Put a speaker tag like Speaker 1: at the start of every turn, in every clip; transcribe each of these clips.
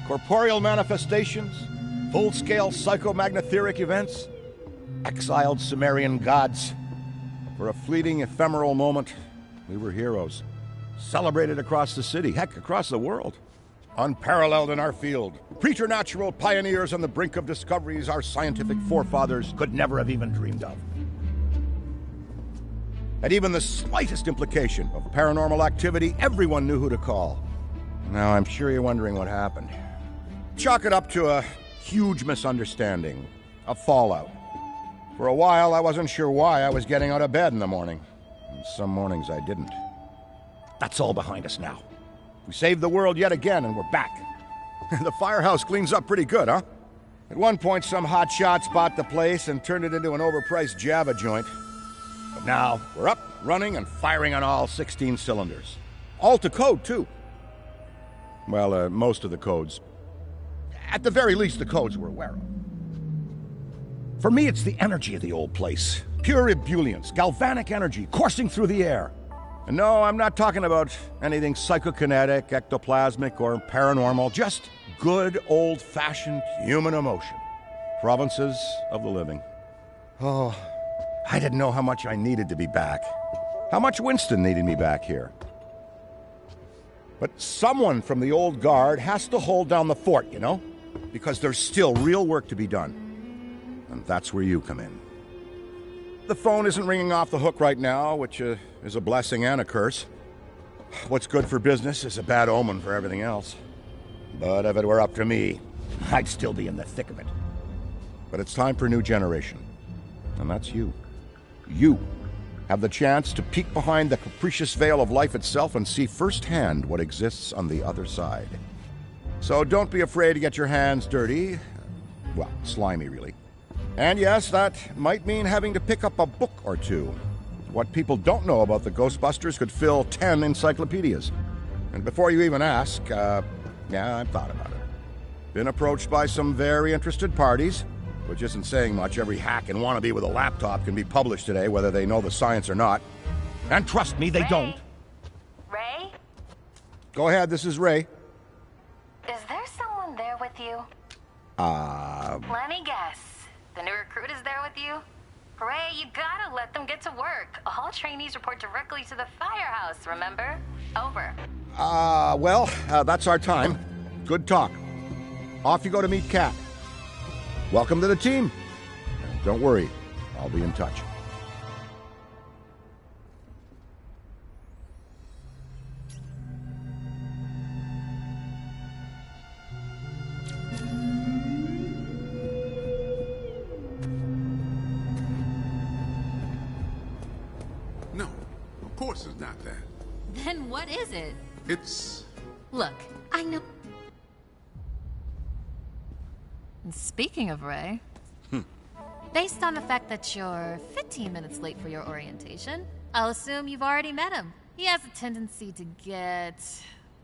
Speaker 1: corporeal manifestations, full-scale psychomagnotheric events, exiled Sumerian gods. For a fleeting, ephemeral moment, we were heroes. Celebrated across the city, heck, across the world. Unparalleled in our field. Preternatural pioneers on the brink of discoveries our scientific forefathers could never have even dreamed of. At even the slightest implication of paranormal activity, everyone knew who to call. Now, I'm sure you're wondering what happened. Chalk it up to a huge misunderstanding, a fallout. For a while, I wasn't sure why I was getting out of bed in the morning. And some mornings I didn't. That's all behind us now. We saved the world yet again, and we're back. The firehouse cleans up pretty good, huh? At one point, some hotshots bought the place and turned it into an overpriced Java joint. But now, we're up, running, and firing on all 16 cylinders. All to code, too. Well, most of the codes. At the very least, the codes we're aware of. For me, it's the energy of the old place. Pure ebullience, galvanic energy, coursing through the air. And no, I'm not talking about anything psychokinetic, ectoplasmic, or paranormal. Just good, old-fashioned human emotion. Provinces of the living. Oh, I didn't know how much I needed to be back. How much Winston needed me back here. But someone from the old guard has to hold down the fort, you know? Because there's still real work to be done. And that's where you come in. The phone isn't ringing off the hook right now, which is a blessing and a curse. What's good for business is a bad omen for everything else. But if it were up to me, I'd still be in the thick of it. But it's time for a new generation. And that's you. You have the chance to peek behind the capricious veil of life itself and see firsthand what exists on the other side. So don't be afraid to get your hands dirty. Well, slimy, really. And yes, that might mean having to pick up a book or two. What people don't know about the Ghostbusters could fill 10 encyclopedias. And before you even ask, yeah, I've thought about it. Been approached by some very interested parties, which isn't saying much. Every hack and wannabe with a laptop can be published today, whether they know the science or not. And trust me, they don't.
Speaker 2: Ray?
Speaker 1: Go ahead, this is Ray.
Speaker 2: Is there someone there with you? Let me guess. The new recruit is there with you? Ray, you gotta let them get to work. All trainees report directly to the firehouse, remember? Over.
Speaker 1: Well, that's our time. Good talk. Off you go to meet Kat. Welcome to the team. And don't worry, I'll be in touch.
Speaker 3: No, of course it's not that.
Speaker 4: Then what is it?
Speaker 3: It's...
Speaker 4: Look, I know... And speaking of Ray, based on the fact that you're 15 minutes late for your orientation, I'll assume you've already met him. He has a tendency to get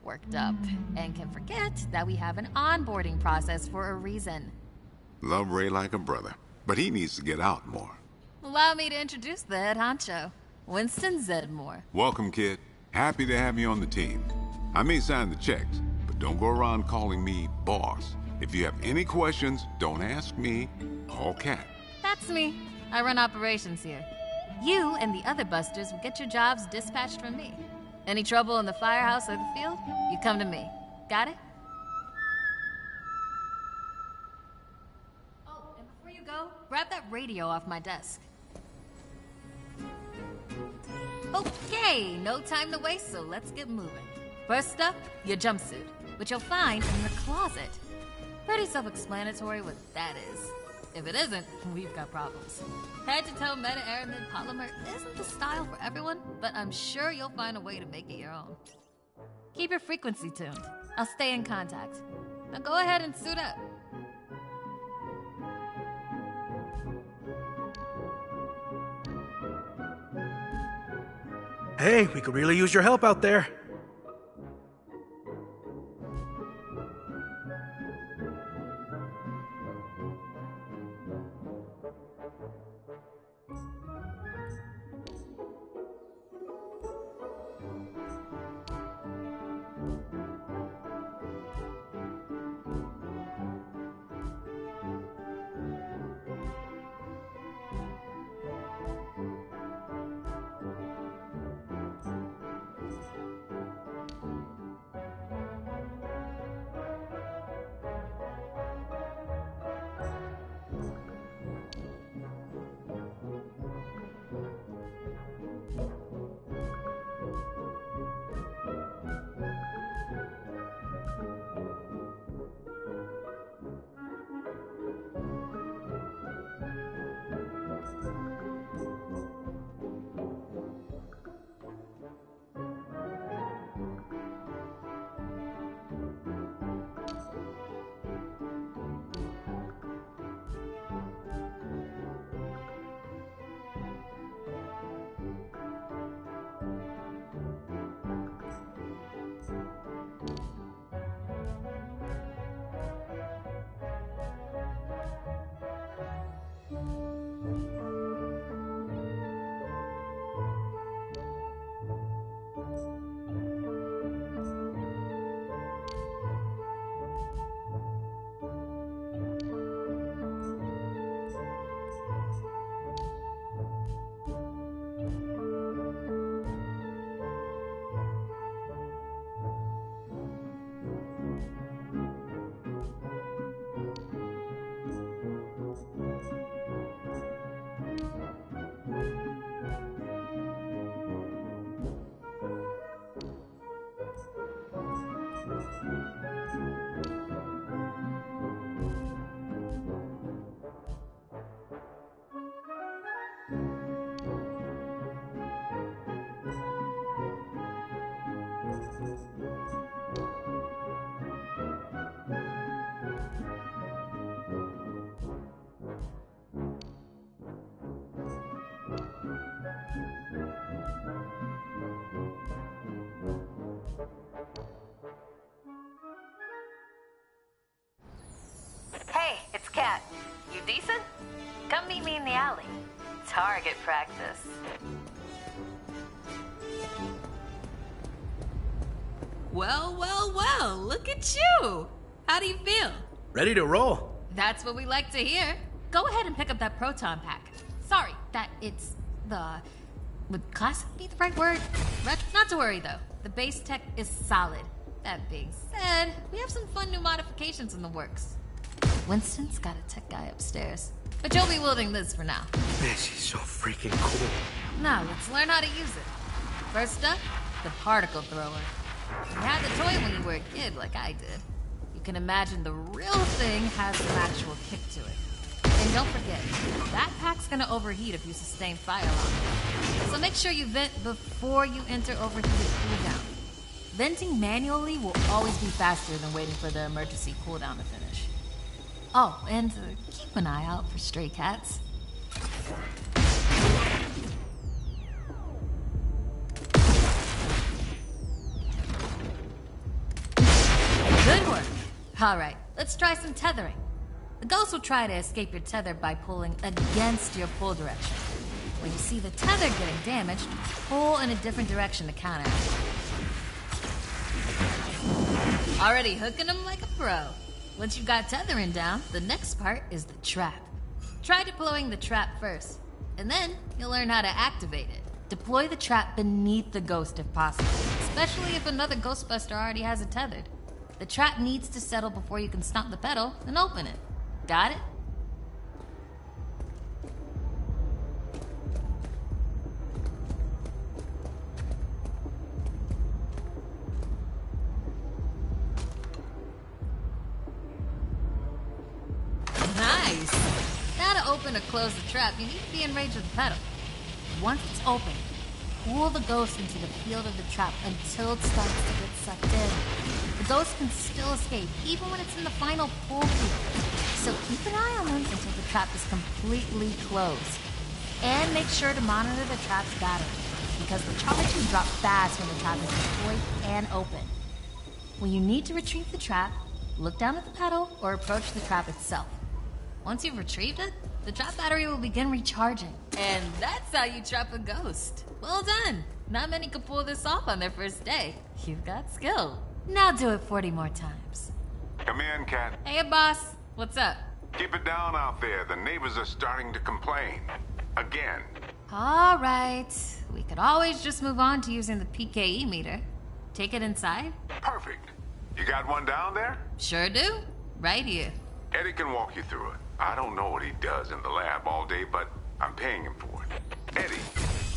Speaker 4: worked up and can forget that we have an onboarding process for a reason.
Speaker 3: Love Ray like a brother, but he needs to get out more.
Speaker 4: Allow me to introduce the head honcho, Winston Zedmore.
Speaker 3: Welcome, kid. Happy to have you on the team. I may sign the checks, but don't go around calling me boss. If you have any questions, don't ask me. Call Kat.
Speaker 4: That's me. I run operations here. You and the other busters will get your jobs dispatched from me. Any trouble in the firehouse or the field, you come to me. Got it? Oh, and before you go, grab that radio off my desk. Okay, no time to waste, so let's get moving. First up, your jumpsuit, which you'll find in the closet. Pretty self-explanatory what that is. If it isn't, we've got problems. Head-to-toe meta-aramid polymer isn't the style for everyone, but I'm sure you'll find a way to make it your own. Keep your frequency tuned. I'll stay in contact. Now go ahead and suit up.
Speaker 5: Hey, we could really use your help out there.
Speaker 2: Cat, you decent? Come meet me in the alley. Target practice.
Speaker 4: Well, well, well, look at you! How do you feel?
Speaker 5: Ready to roll.
Speaker 4: That's what we like to hear. Go ahead and pick up that proton pack. Sorry, would classic be the right word? Not to worry though. The base tech is solid. That being said, we have some fun new modifications in the works. Winston's got a tech guy upstairs. But you'll be wielding this for now.
Speaker 5: Man, she's so freaking cool.
Speaker 4: Now, let's learn how to use it. First up, the particle thrower. You had the toy when you were a kid, like I did. You can imagine the real thing has some actual kick to it. And don't forget, that pack's gonna overheat if you sustain fire on it. So make sure you vent before you enter overheated cooldown. Venting manually will always be faster than waiting for the emergency cooldown to finish. Oh, and keep an eye out for stray cats. Good work. All right, let's try some tethering. The ghost will try to escape your tether by pulling against your pull direction. When you see the tether getting damaged, pull in a different direction to counteract. Already hooking them like a pro. Once you've got tethering down, the next part is the trap. Try deploying the trap first, and then you'll learn how to activate it. Deploy the trap beneath the ghost if possible, especially if another Ghostbuster already has it tethered. The trap needs to settle before you can stomp the pedal and open it. Got it? Nice! Now to open or close the trap, you need to be in range of the pedal. Once it's open, pull the ghost into the field of the trap until it starts to get sucked in. The ghost can still escape, even when it's in the final pull field. So keep an eye on them until the trap is completely closed. And make sure to monitor the trap's battery, because the charge can drop fast when the trap is deployed and open. When you need to retrieve the trap, look down at the pedal or approach the trap itself. Once you've retrieved it, the trap battery will begin recharging. And that's how you trap a ghost. Well done! Not many can pull this off on their first day. You've got skill. Now do it 40 more times.
Speaker 3: Come in, Cat.
Speaker 4: Hey, boss. What's up?
Speaker 3: Keep it down out there. The neighbors are starting to complain. Again.
Speaker 4: All right. We could always just move on to using the PKE meter. Take it inside?
Speaker 3: Perfect. You got one down there?
Speaker 4: Sure do. Right here.
Speaker 3: Eddie can walk you through it. I don't know what he does in the lab all day, but I'm paying him for it. Eddie,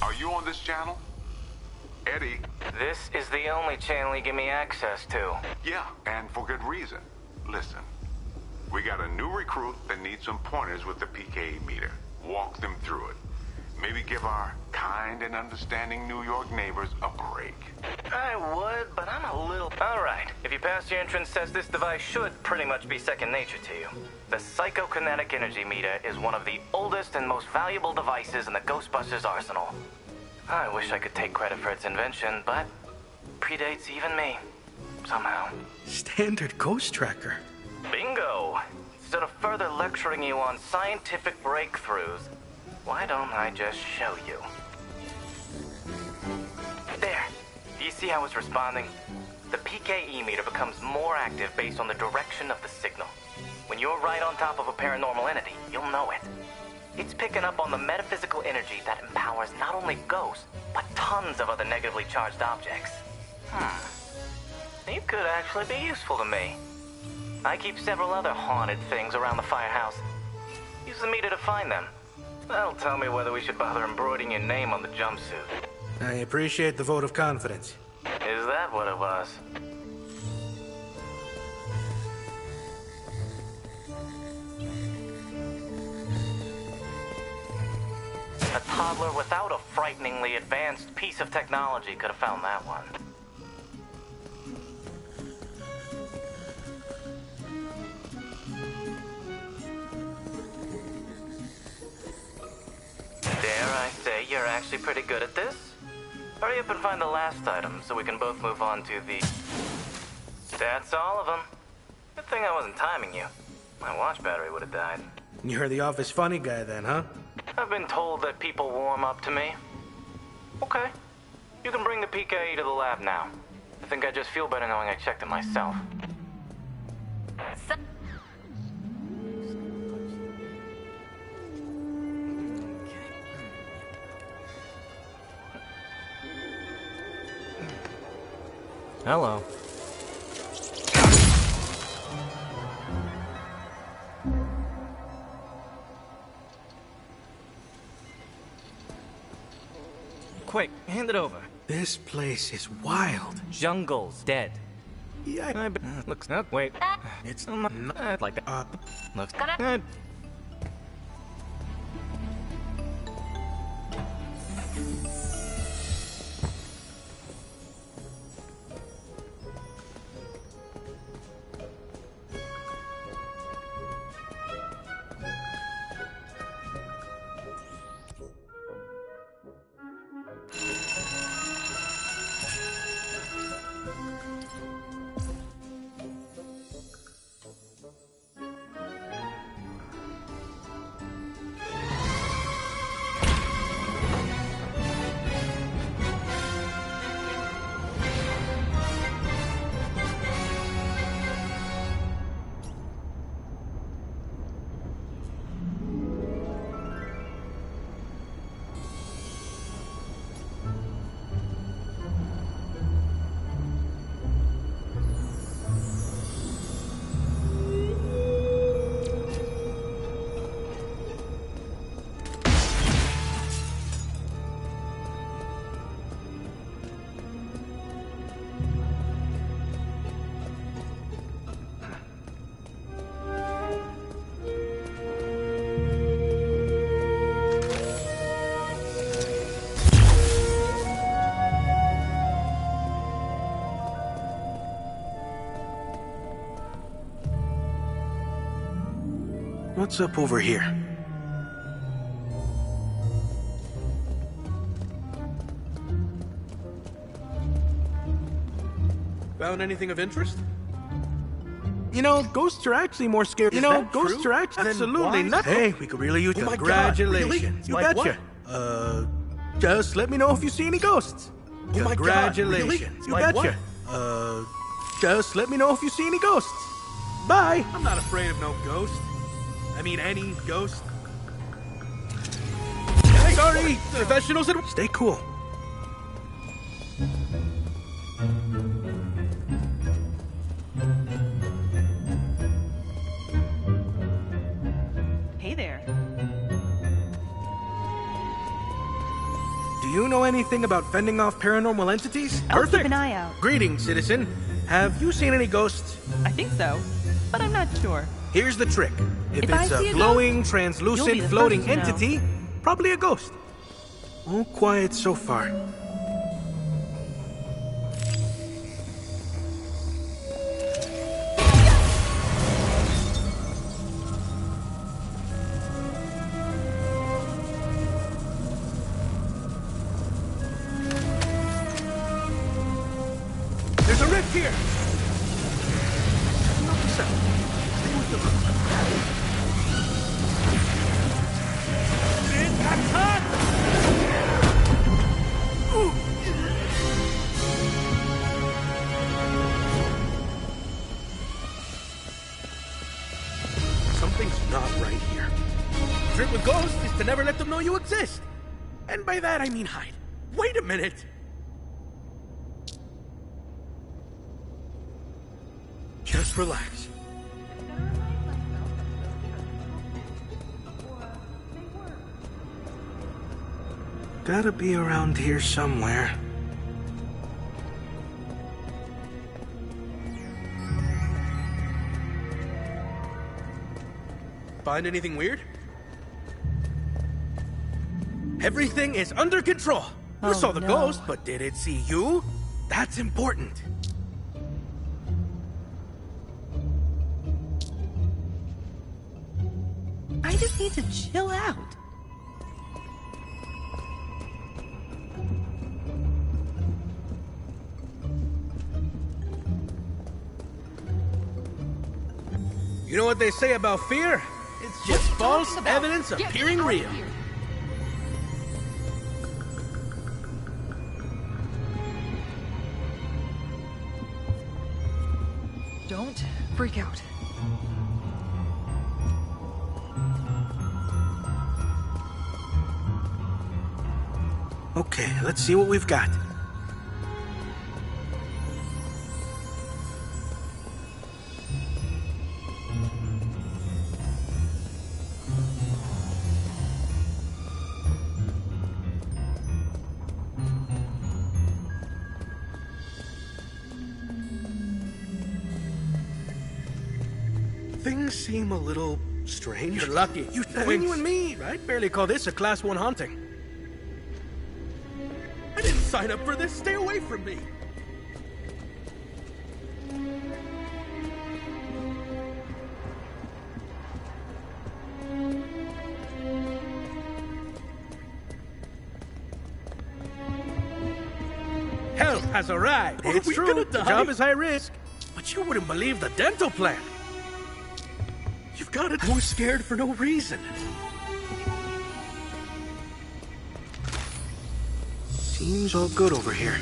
Speaker 3: are you on this channel? Eddie?
Speaker 6: This is the only channel you give me access to.
Speaker 3: Yeah, and for good reason. Listen, we got a new recruit that needs some pointers with the PKE meter. Walk them through it. Maybe give our kind and understanding New York neighbors a break.
Speaker 6: I would, but I'm a little... All right, if you pass your entrance test, this device should pretty much be second nature to you. The psychokinetic energy meter is one of the oldest and most valuable devices in the Ghostbusters arsenal. I wish I could take credit for its invention, but predates even me, somehow.
Speaker 5: Standard ghost tracker.
Speaker 6: Bingo! Instead of further lecturing you on scientific breakthroughs, why don't I just show you? There. Do you see how it's responding? The PKE meter becomes more active based on the direction of the signal. When you're right on top of a paranormal entity, you'll know it. It's picking up on the metaphysical energy that empowers not only ghosts, but tons of other negatively charged objects. You could actually be useful to me. I keep several other haunted things around the firehouse. Use the meter to find them. That'll tell me whether we should bother embroidering your name on the jumpsuit.
Speaker 5: I appreciate the vote of confidence.
Speaker 6: Is that what it was? A toddler without a frighteningly advanced piece of technology could have found that one. Dare I say you're actually pretty good at this? Hurry up and find the last item so we can both move on to the... That's all of them. Good thing I wasn't timing you. My watch battery would have died.
Speaker 5: You're the office funny guy then, huh?
Speaker 6: I've been told that people warm up to me. Okay. You can bring the PKE to the lab now. I think I just feel better knowing I checked it myself. Hello. Quick, hand it over.
Speaker 5: This place is wild.
Speaker 6: Jungle's dead.
Speaker 5: Yeah,
Speaker 6: Looks up. Wait. It's not like that. Looks good.
Speaker 5: What's up over here? Found anything of interest? You know, ghosts are actually more scary. You know, ghosts are actually absolutely not. Hey, we could really use your congratulations.
Speaker 7: God, really?
Speaker 5: You betcha. Just let me know if you see any ghosts.
Speaker 7: Oh my God, really?
Speaker 5: Congratulations. You
Speaker 7: Like
Speaker 5: betcha. Just let me know if you see any ghosts. Bye. I'm not afraid of no ghost. I mean, any ghost. Sorry, professionals. Stay cool.
Speaker 8: Hey there.
Speaker 5: Do you know anything about fending off paranormal entities?
Speaker 8: I'll keep an eye out.
Speaker 5: Greetings, citizen. Have you seen any ghosts?
Speaker 8: I think so, but I'm not sure.
Speaker 5: Here's the trick. If
Speaker 8: If I
Speaker 5: it's
Speaker 8: see
Speaker 5: a
Speaker 8: a
Speaker 5: glowing,
Speaker 8: ghost, you'll be
Speaker 5: translucent,
Speaker 8: the
Speaker 5: floating
Speaker 8: first to know.
Speaker 5: entity, probably a ghost. All quiet so far. There's a rift here! Not the sound. Stay with the room. Something's not right here. The trick with ghosts is to never let them know you exist. And by that I mean hide. Wait a minute! Just relax. Gotta be around here somewhere. Find anything weird? Everything is under control. You saw the ghost, but did it see you? That's important.
Speaker 8: I just need to chill out.
Speaker 5: You know what they say about fear? It's just false evidence appearing real.
Speaker 7: Don't freak out.
Speaker 5: Okay, let's see what we've got. Things seem a little strange.
Speaker 9: You're lucky.
Speaker 5: Between you and me, I'd barely call this a Class 1 haunting. I didn't sign up for this. Stay away from me. Help has arrived. It's true. The job is high risk. But you wouldn't believe the dental plan. You've got it. I was scared for no reason. Seems all good over here.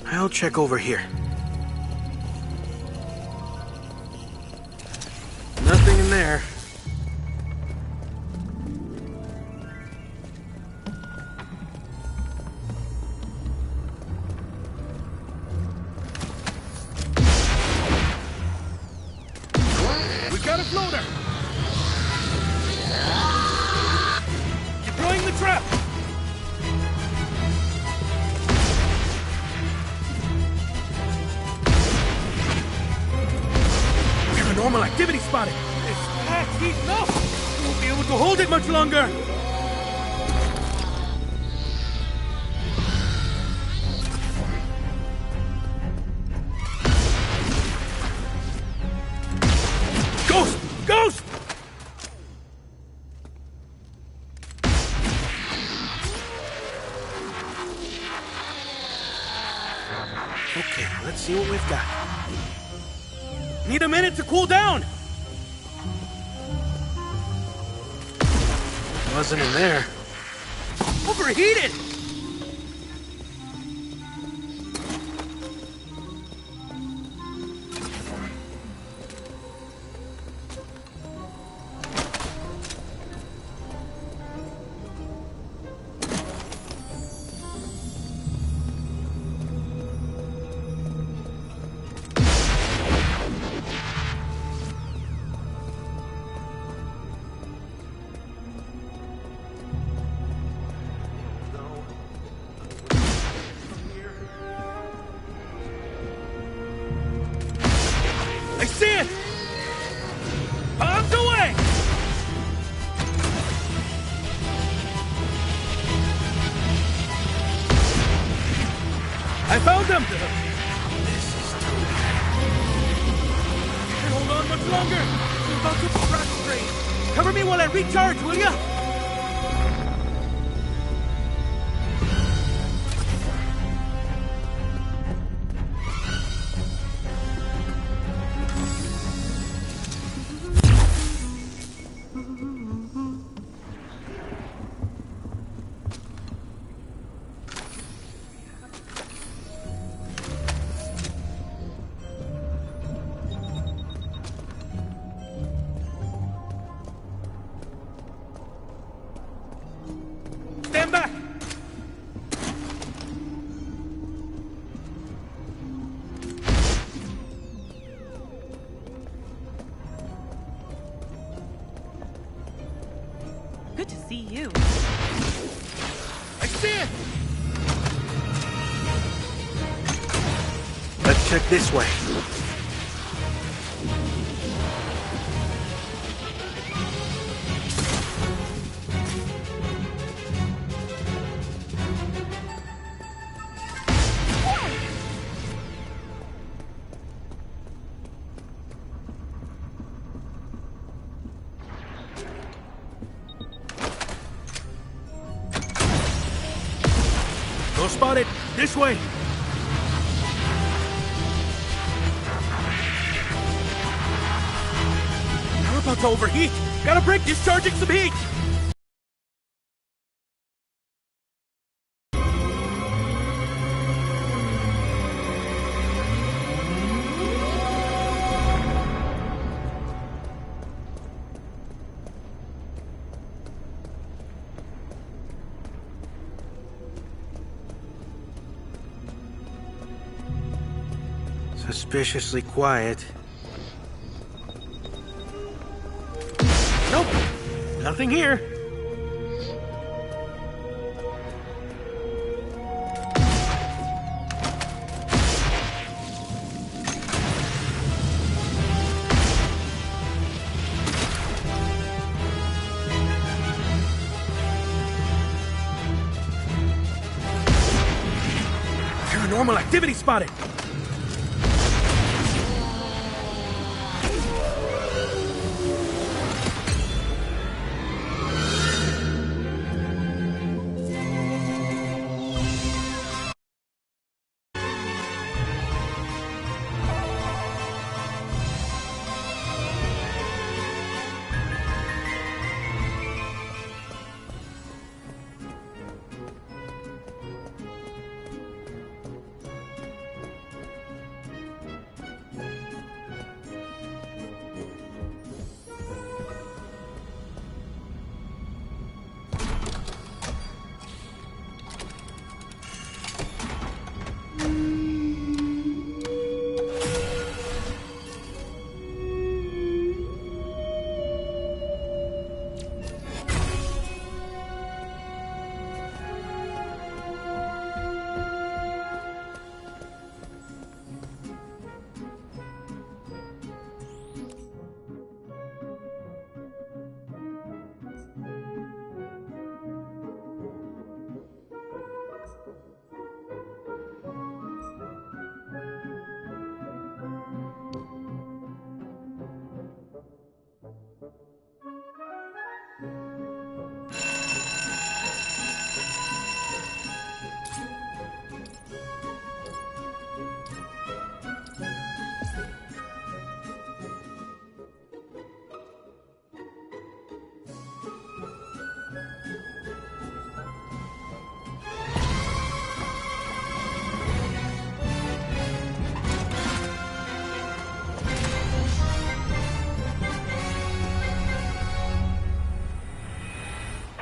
Speaker 5: I'll check over here. Nothing in there. We got a floater! Deploying the trap! Normal activity spotted. This pack's heating up. We won't be able to hold it much longer. Ghost! Ghost! Okay, let's see what we've got. Need a minute to cool down! Wasn't in there. Overheated! I see it! Arms away! I found them! This is too bad. Can't hold on much longer! We're about to frustrate. Cover me while I recharge, will ya? Stand back!
Speaker 8: Good to see you.
Speaker 5: I see it! Let's check this way. No spotted. This way. We're about to overheat. Gotta break discharging some heat. Suspiciously quiet. Nope, nothing here. Paranormal activity spotted.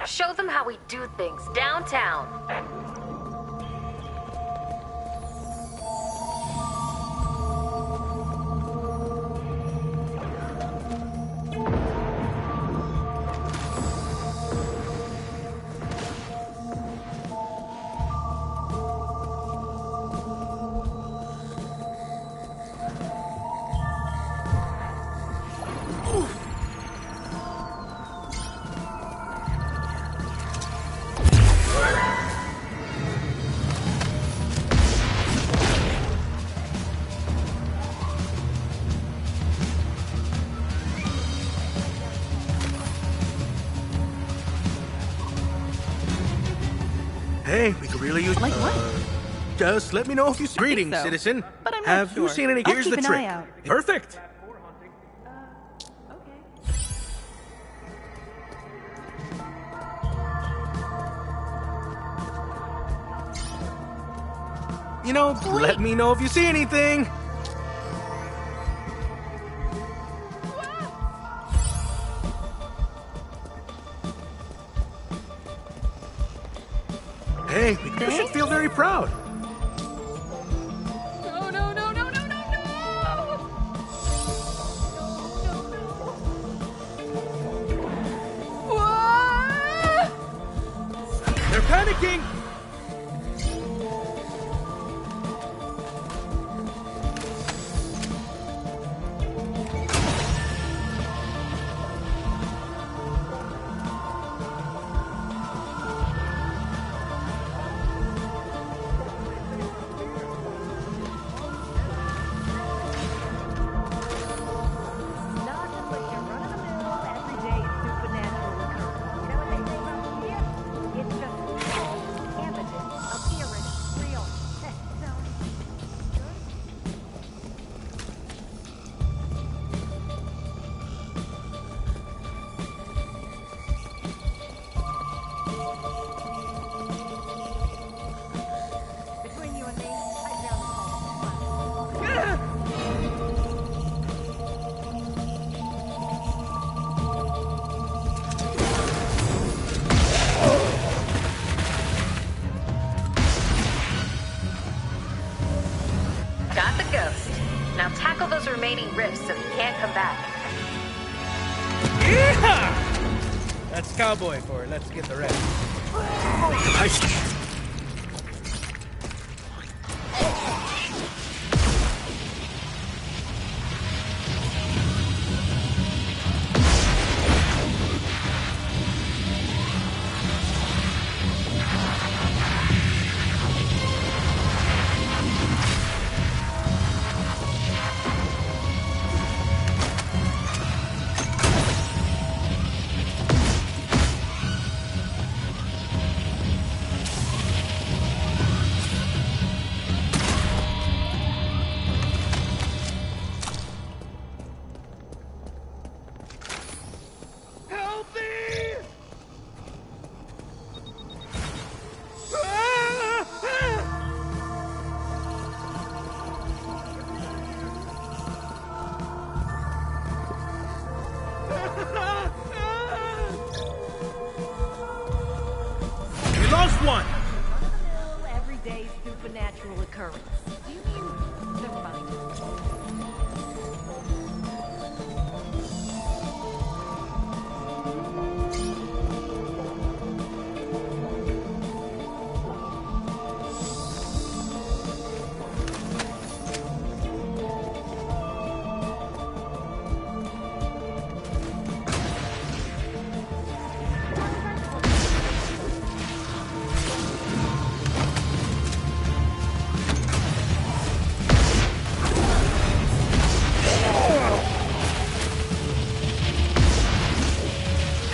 Speaker 2: Show them how we do things downtown.
Speaker 5: Hey, we could really use.
Speaker 8: Like what?
Speaker 5: Just let me know if you. Greetings,
Speaker 8: so,
Speaker 5: citizen.
Speaker 8: but I'm not
Speaker 5: Have you
Speaker 8: sure.
Speaker 5: seen any?
Speaker 8: I'll
Speaker 5: Here's
Speaker 8: keep
Speaker 5: the
Speaker 8: an
Speaker 5: trick.
Speaker 8: eye out.
Speaker 5: Perfect. You know, let me know if you see anything. Hey, you should feel very proud.
Speaker 7: No, no, no, no, no, no, no!
Speaker 5: They're panicking!
Speaker 2: Got the ghost. Now tackle those remaining rifts so he can't come back.
Speaker 5: Yeah! That's cowboy for it. Let's get the rest. Nice. One.
Speaker 9: Everyday supernatural occurrence. Do you mean? Never mind.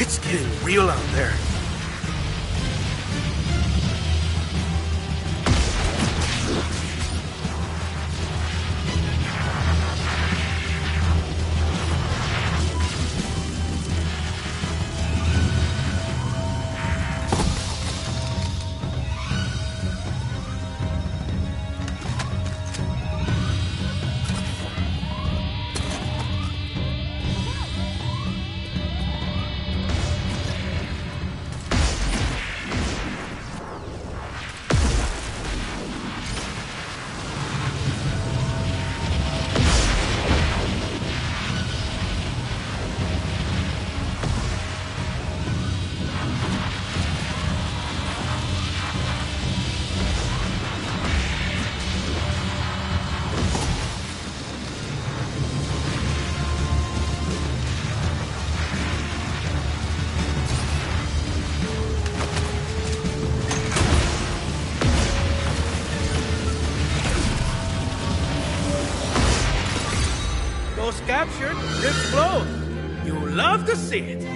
Speaker 5: It's getting real out there. Ghost captured, rifts blown. You love to see it.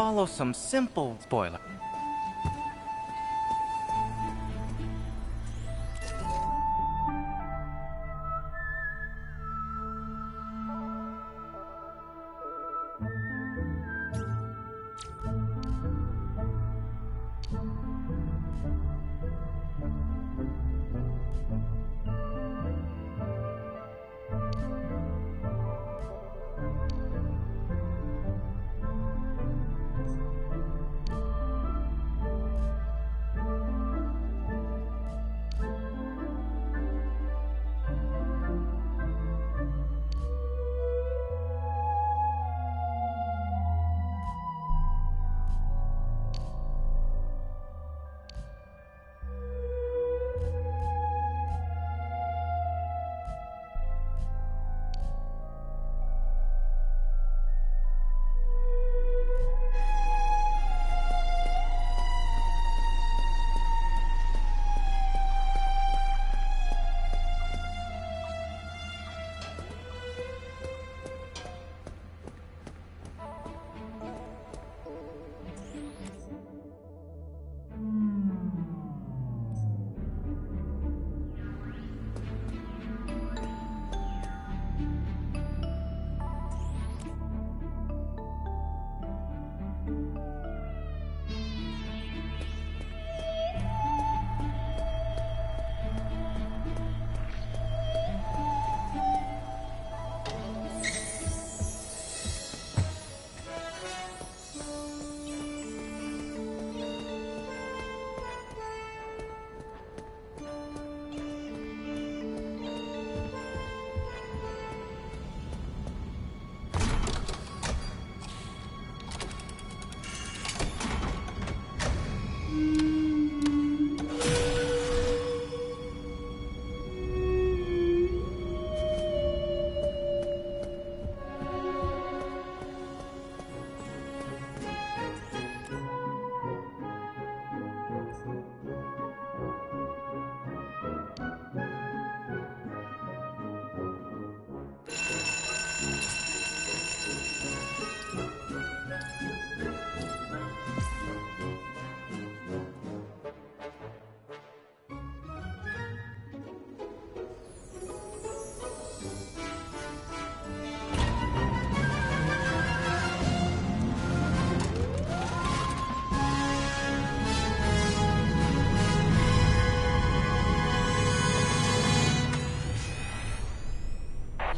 Speaker 6: follow some simple spoiler.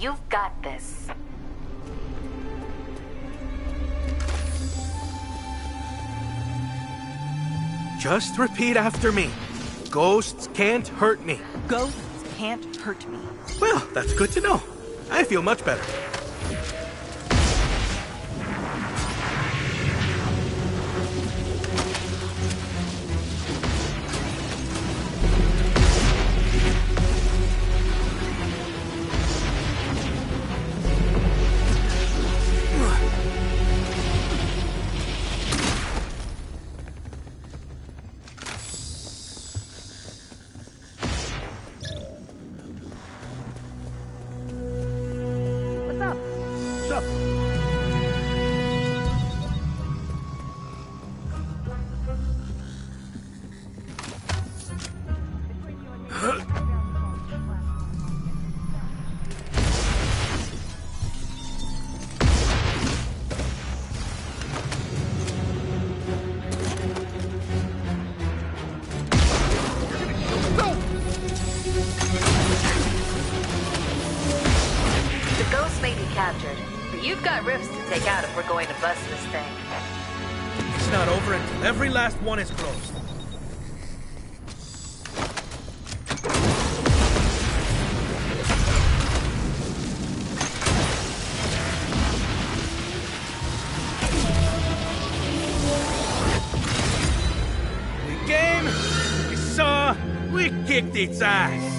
Speaker 2: You've got this.
Speaker 5: Just repeat after me. Ghosts can't hurt me.
Speaker 8: Ghosts can't hurt me.
Speaker 5: Well, that's good to know. I feel much better.
Speaker 2: You've got rifts to take out if we're going to bust this thing.
Speaker 5: It's not over until every last one is closed. We came, we saw, we kicked its ass.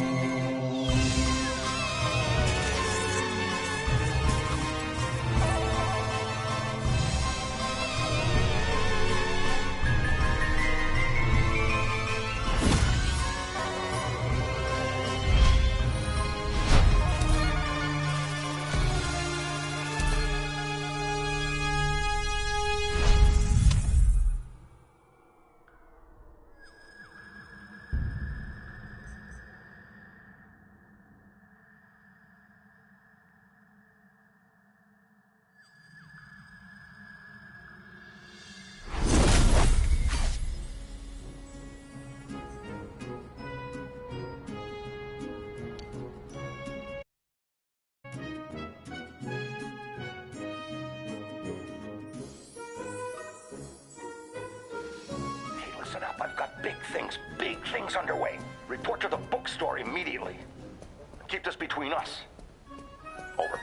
Speaker 1: big things underway. Report to the bookstore immediately. Keep this between us. Over.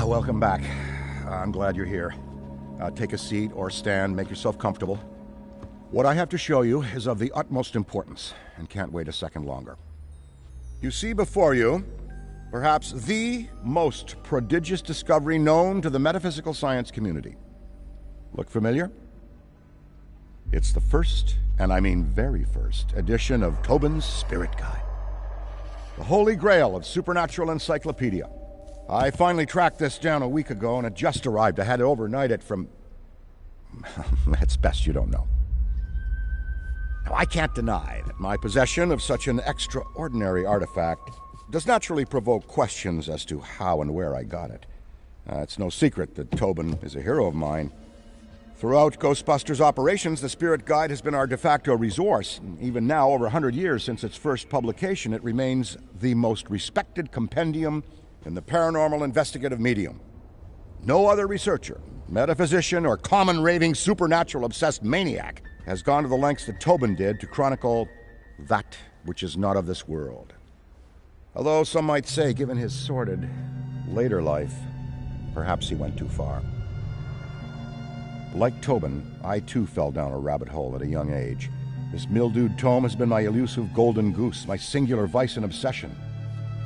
Speaker 1: Welcome back. I'm glad you're here. Take a seat or stand, make yourself comfortable. What I have to show you is of the utmost importance, and can't wait a second longer. You see before you, perhaps the most prodigious discovery known to the metaphysical science community. Look familiar? It's the first, and I mean very first, edition of Tobin's Spirit Guide. The holy grail of supernatural encyclopedia. I finally tracked this down a week ago, and it just arrived. I had to overnight it from... It's best you don't know. Now, I can't deny that my possession of such an extraordinary artifact does naturally provoke questions as to how and where I got it. It's no secret that Tobin is a hero of mine. Throughout Ghostbusters operations, the Spirit Guide has been our de facto resource. Even now, over 100 years since its first publication, it remains the most respected compendium in the paranormal investigative medium. No other researcher, metaphysician, or common raving supernatural-obsessed maniac has gone to the lengths that Tobin did to chronicle that which is not of this world. Although some might say, given his sordid later life, perhaps he went too far. Like Tobin, I too fell down a rabbit hole at a young age. This mildewed tome has been my elusive golden goose, my singular vice and obsession.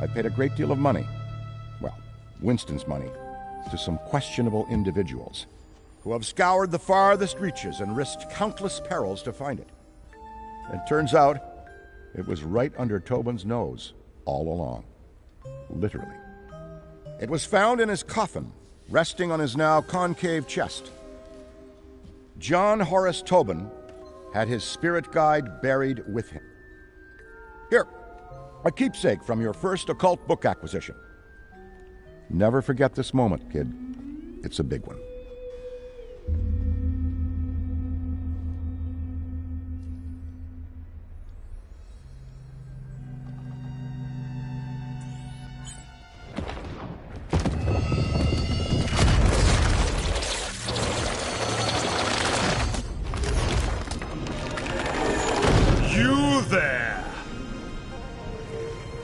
Speaker 1: I paid a great deal of money, well, Winston's money, to some questionable individuals who have scoured the farthest reaches and risked countless perils to find it. It turns out it was right under Tobin's nose all along. Literally. It was found in his coffin, resting on his now concave chest. John Horace Tobin had his spirit guide buried with him. Here, a keepsake from your first occult book acquisition. Never forget this moment, kid. It's a big one.
Speaker 10: You there!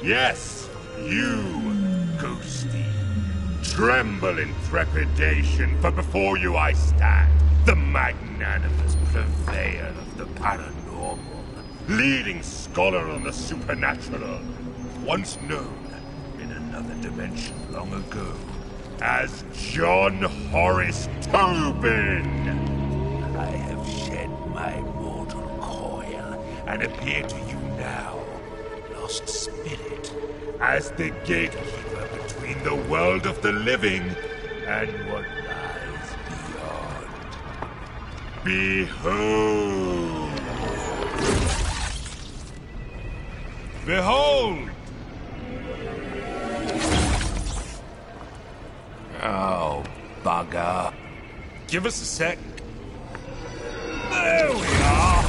Speaker 10: Yes, you, Ghosty. Tremble in trepidation, for before you I stand, the magnanimous purveyor of the paranormal, leading scholar on the supernatural, once known in another dimension long ago as John Horace Tobin. I have shed my mortal coil and appear to you now, lost spirit, as the gatekeeper between the world of the living and what lies beyond. Behold! Behold! Oh, bugger. Give us a sec. There we are!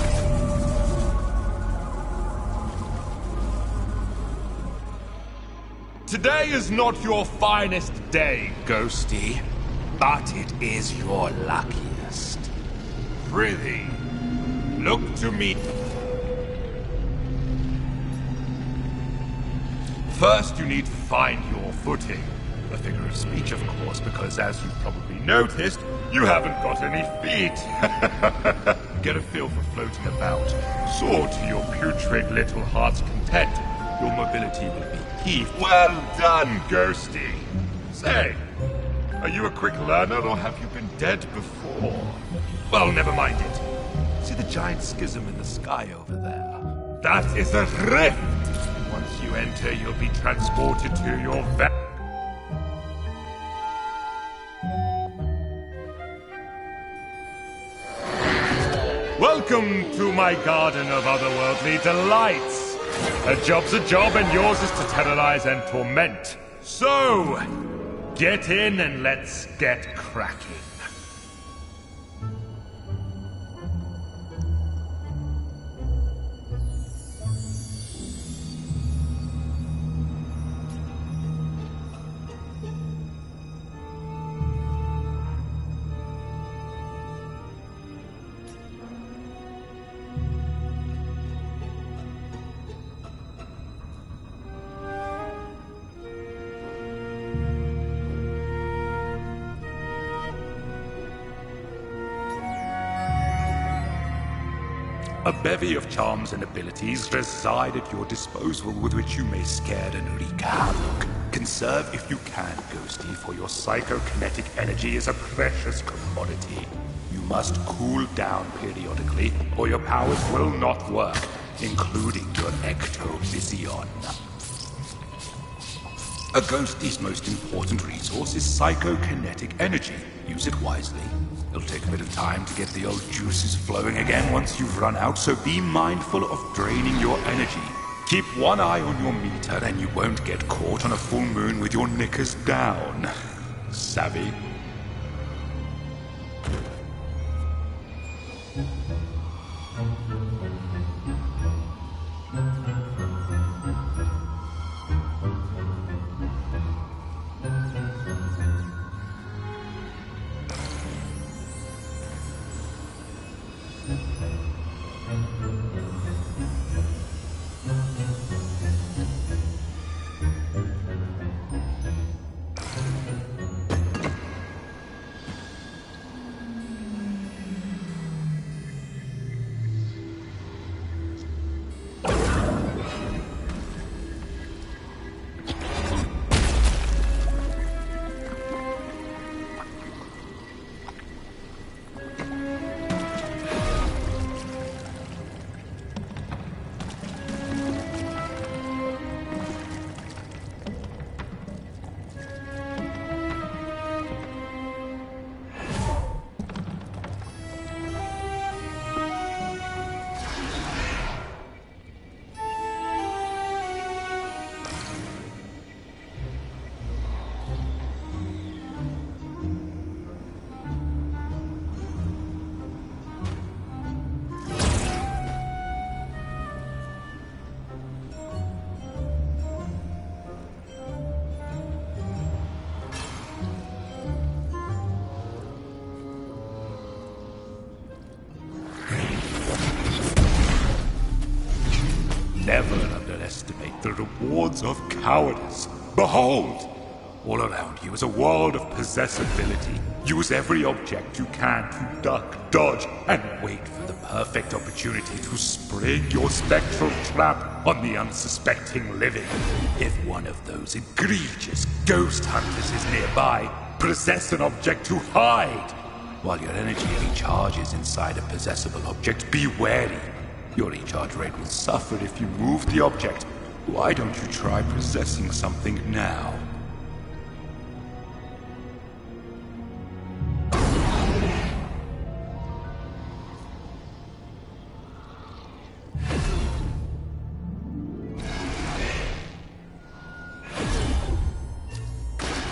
Speaker 10: Today is not your finest day, Ghosty, but it is your luckiest. Prithee, look to me. First, you need to find your footing. A figure of speech, of course, because as you've probably noticed, you haven't got any feet. Get a feel for floating about. Soar to your putrid little heart's content. Your mobility will be key. Well done, Ghosty. Say, are you a quick learner or have you been dead before? Well, never mind it. See the giant schism in the sky over there? That is a rift! Once you you enter, you'll be transported to your Welcome to my garden of otherworldly delights. A job's a job, and yours is to terrorize and torment. So, get in and let's get cracking. A bevy of charms and abilities reside at your disposal with which you may scare and wreak havoc. Conserve if you can, Ghosty, for your psychokinetic energy is a precious commodity. You must cool down periodically, or your powers will not work, including your ecto-vision. A Ghosty's most important resource is psychokinetic energy. Use it wisely. It'll take a bit of time to get the old juices flowing again once you've run out, so be mindful of draining your energy. Keep one eye on your meter and you won't get caught on a full moon with your knickers down. Savvy? Never underestimate the rewards of cowardice. Behold! All around you is a world of possessibility. Use every object you can to duck, dodge, and wait for the perfect opportunity to spring your spectral trap on the unsuspecting living. If one of those egregious ghost hunters is nearby, possess an object to hide. While your energy recharges inside a possessible object, be wary. Your recharge rate will suffer if you move the object. Why don't you try possessing something now?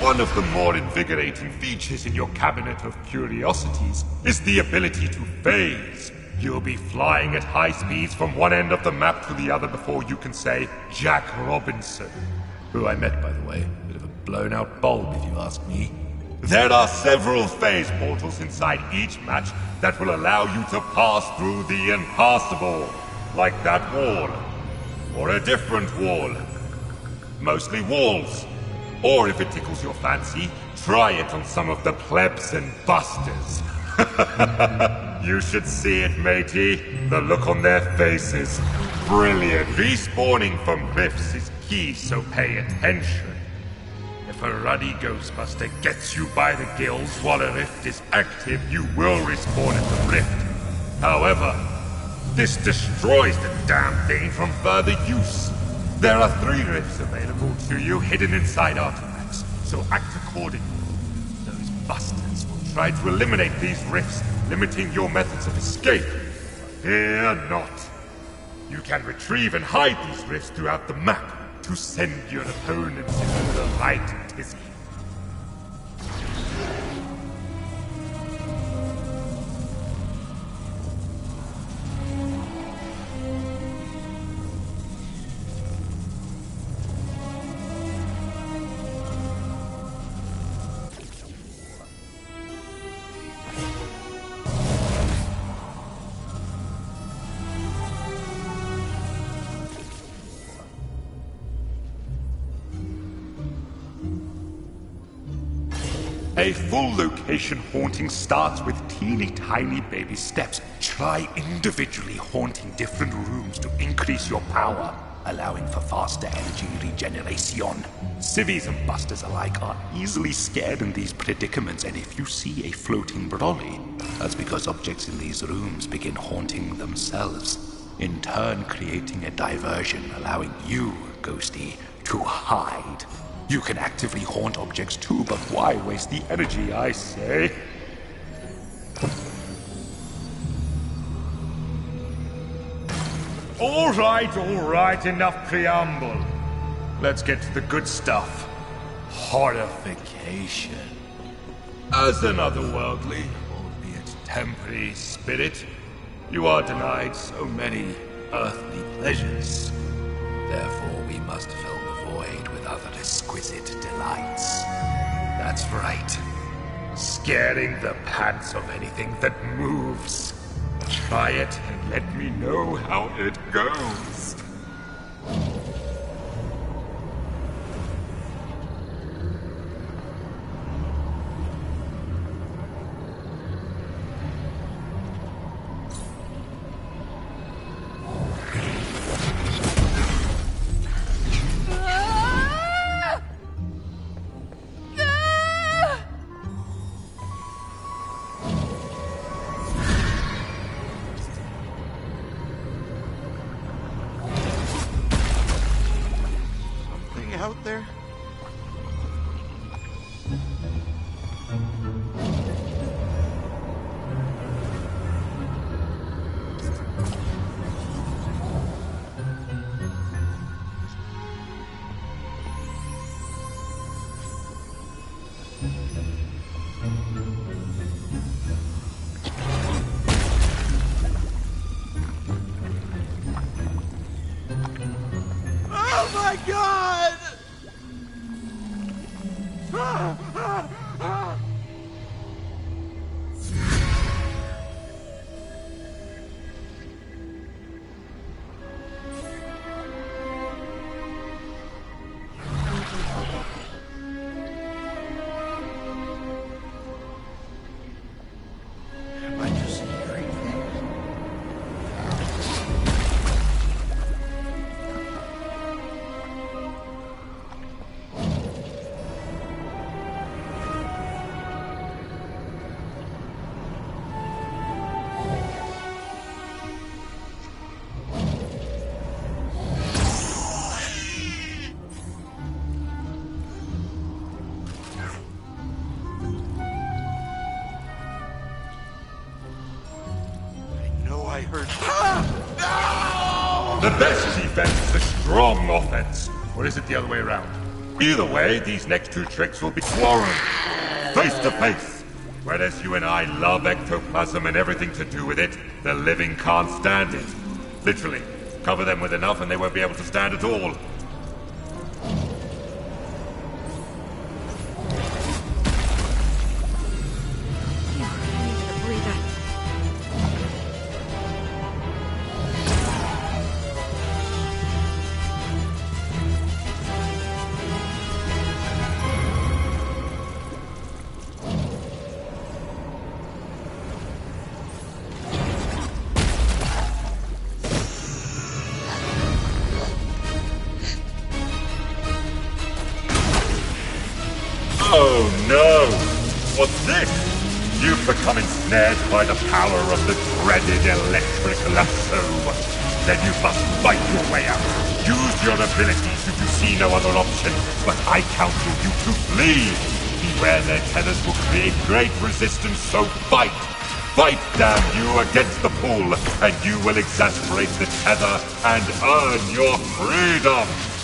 Speaker 10: One of the more invigorating features in your cabinet of curiosities is the ability to phase. You'll be flying at high speeds from one end of the map to the other before you can say Jack Robinson. Who I met, by the way. Bit of a blown-out bulb, if you ask me. There are several phase portals inside each match that will allow you to pass through the impassable. Like that wall. Or a different wall. Mostly walls. Or if it tickles your fancy, try it on some of the plebs and busters. You should see it, matey. The look on their faces. Brilliant. Respawning from rifts is key, so pay attention. If a ruddy Ghostbuster gets you by the gills while a rift is active, you will respawn at the rift. However, this destroys the damn thing from further use. There are 3 rifts available to you, hidden inside artifacts, so act accordingly. Those busters will try to eliminate these rifts, limiting your methods of escape. Fear not. You can retrieve and hide these rifts throughout the map to send your opponents into the right tizzy. A full location haunting starts with teeny tiny baby steps. Try individually haunting different rooms to increase your power, allowing for faster energy regeneration. Civvies and busters alike are easily scared in these predicaments, and if you see a floating brolly, that's because objects in these rooms begin haunting themselves, in turn creating a diversion, allowing you, Ghosty, to hide. You can actively haunt objects too, but why waste the energy, I say? All right, enough preamble. Let's get to the good stuff. Horrification. As an otherworldly, albeit temporary spirit, you are denied so many earthly pleasures. Therefore, we must fill the void with other exquisite delights. That's right. Scaring the pants of anything that moves. Try it and let me know how it goes.
Speaker 5: Out there? Oh my God! I heard. No! The best defense is a strong offense. Or is it the other way around? Either way, these next 2 tricks will be foreign. Face to face. Whereas you and I love ectoplasm and everything to do with it, the living can't stand it. Literally. Cover them with enough and they won't be able to stand at all. Oh no! What's this? You've become ensnared by the power of the dreaded electric lasso. Then you must fight your way out. Use your abilities if you see no other option, but I counsel you to flee. Beware their tethers will create great resistance, so fight! Fight, damn you, against the pull, and you will exasperate the tether and earn your freedom!